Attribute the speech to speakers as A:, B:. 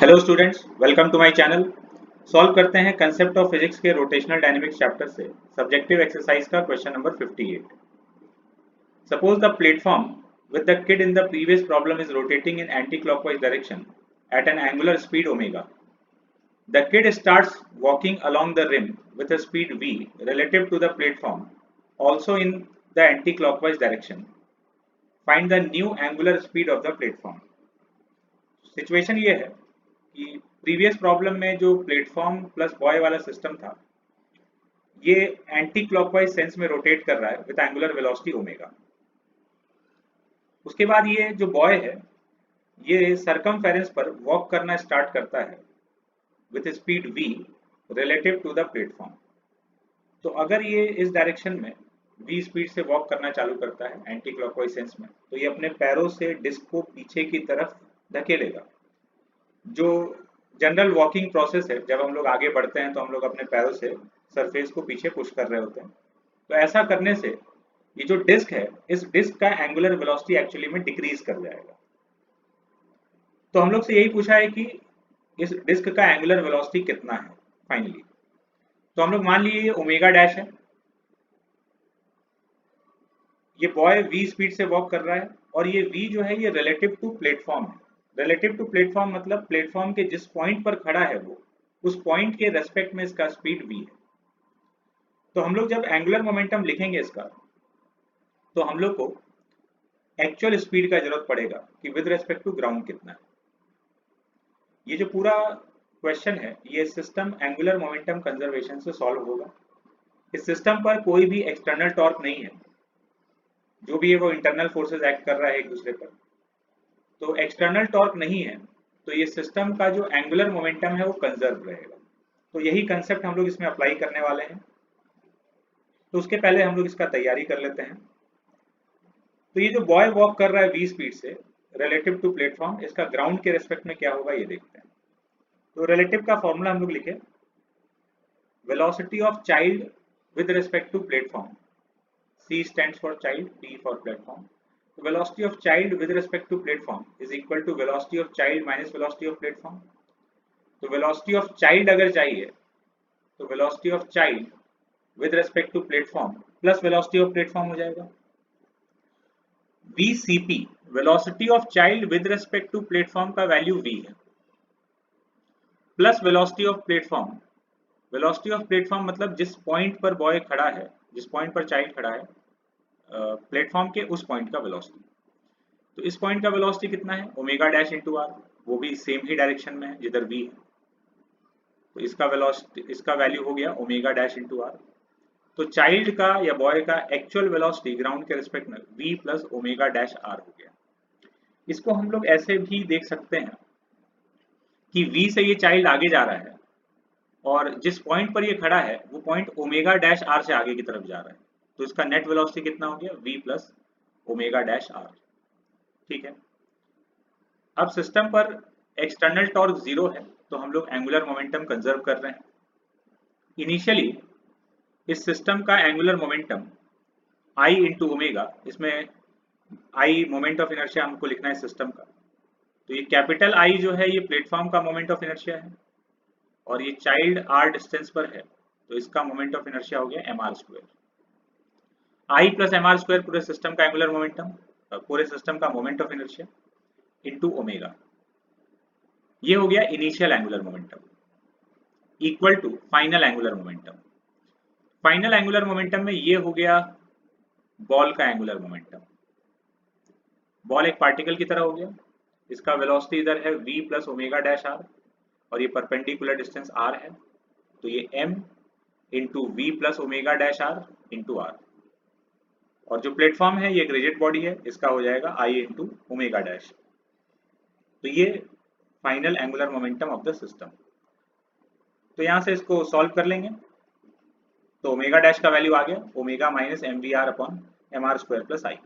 A: Hello students, welcome to my channel. Solve करते हैं concept of physics के rotational dynamics chapter से subjective exercise का question number 58। Suppose the platform with the kid in the previous problem is rotating in anti clockwise direction at an angular speed omega. The kid starts walking along the rim with a speed v relative to the platform, also in the anti-clockwise direction. Find the new angular speed of the platform. Situation ये है कि previous problem में जो platform plus boy वाला system था, ये anti clockwise sense में rotate कर रहा है विद एंगुलर वेलोसिटी ओमेगा. उसके बाद ये जो बॉय है, ये सरकमफेरेंस पर वॉक करना स्टार्ट करता है with speed v relative to the platform. तो अगर ये इस डायरेक्शन में v स्पीड से वॉक करना चालू करता है एंटी क्लॉकवाइज सेंस में, तो ये अपने पैरों से डिस्क को पीछे की तरफ धकेलेगा. जो जनरल वॉकिंग प्रोसेस है, जब हम लोग आगे बढ़ते हैं तो हम लोग अपने पैरों से सरफेस को पीछे पुश कर रहे होते हैं. तो ऐसा करने से ये जो डिस्क है, इस डिस्क का एंगुलर वेलोसिटी एक्चुअली में डिक्रीज कर जाएगा. तो हम लोग से यही पूछा है कि इस डिस्क का एंगुलर वेलोसिटी कितना है फाइनली. तो हम लोग मान लिए ये ओमेगा डैश है. ये बॉय v स्पीड से वॉक कर रहा है और ये v जो है ये रिलेटिव टू प्लेटफॉर्म है. रिलेटिव टू प्लेटफॉर्म मतलब प्लेटफॉर्म के जिस पॉइंट पर खड़ा है वो उस पॉइंट के रेस्पेक्ट में इसका स्पीड v है. तो हम लोग जब एंगुलर मोमेंटम लिखेंगे इसका, तो हम लोग को एक्चुअल स्पीड का जरूरत पड़ेगा कि विद रेस्पेक्ट टू ग्राउंड कितना है. ये जो पूरा क्वेश्चन है, ये सिस्टम एंगुलर मोमेंटम कंजर्वेशन से सॉल्व होगा. इस सिस्टम पर कोई भी एक्सटर्नल टॉर्क नहीं है. जो भी है वो इंटरनल फोर्सेस एक्ट कर रहा है एक दूसरे पर. तो एक्सटर्नल टॉर्क नहीं है, तो ये सिस्टम का जो एंगुलर मोमेंटम है वो कंजर्व रहेगा. तो यही कंसेप्ट हम लोग इसमें अप्लाई करने वाले हैं. तो उसके पहले हम लोग इसका तैयारी कर लेते हैं. तो ये जो बॉय वॉक कर रहा है v स्पीड से रिलेटिव टू प्लेटफॉर्म, इसका ग्राउंड के रेस्पेक्ट में क्या होगा ये देखते हैं. तो रिलेटिव का फॉर्मूला हम लोग लिखे, velocity of child with respect to platform. c stands for child, p for platform. So velocity of child with respect to platform is equal to velocity of child minus velocity of platform. तो velocity of child अगर चाहिए तो velocity of child with respect to platform plus velocity of platform हो जाएगा. vcp velocity of child with respect to platform का value v है, plus velocity of platform. velocity of platform मतलब जिस point पर बॉय खड़ा है, जिस पॉइंट पर चाइल्ड खड़ा है प्लेटफॉर्म के, उस पॉइंट का वेलोसिटी. तो इस पॉइंट का वेलोसिटी कितना है, ओमेगा डैश इंटू आर. वो भी सेम ही डायरेक्शन में है जिधर v है. तो इसका वेलोसिटी, इसका वैल्यू हो गया ओमेगा डैश इंटू आर. तो चाइल्ड का या बॉय का एक्चुअल वेलोसिटी ग्राउंड के रिस्पेक्ट में v plus omega dash R हो गया. इसको हम लोग ऐसे भी देख सकते हैं कि v से ये चाइल्ड आगे जा रहा है और जिस पॉइंट पर ये खड़ा है वो पॉइंट ओमेगा डैश आर से आगे की तरफ जा रहा है. तो इसका नेट वेलोसिटी कितना हो गया, v plus omega dash R. ठीक है. अब सिस्टम पर एक्सटर्नल टॉर्क 0 है, तो हम लोग एंगुलर मोमेंटम कंजर्व कर रहे हैं. इनिशियली इस सिस्टम का angular momentum i into omega, इसमें i मोमेंट ऑफ इनर्शिया हमको लिखना है सिस्टम का. तो ये कैपिटल I जो है ये प्लेटफॉर्म का मोमेंट ऑफ इनर्शिया है और ये चाइल्ड r डिस्टेंस पर है, तो इसका मोमेंट ऑफ इनर्शिया हो गया mr square. I plus mr square पूरे सिस्टम का एंगुलर मोमेंटम, पूरे सिस्टम का moment of inertia into omega. ये हो गया initial angular momentum equal to final angular momentum. Final angular momentum में ये हो गया बॉल का एंगुलर मोमेंटम. बॉल एक पार्टिकल की तरह हो गया. इसका वेलोसिटी इधर है v plus omega dash R और ये परपेंडिकुलर डिस्टेंस r है, तो ये m into we plus omega dash R into R. और जो प्लेटफॉर्म है ये एक रिजिड बॉडी है, इसका हो जाएगा i इंटू ओमेगा डैश. तो ये final angular momentum of the system. तो यहां से इसको सॉल्व कर लेंगे. तो ओमेगा डैश का वैल्यू आ गया omega minus M V R upon M R square plus आई.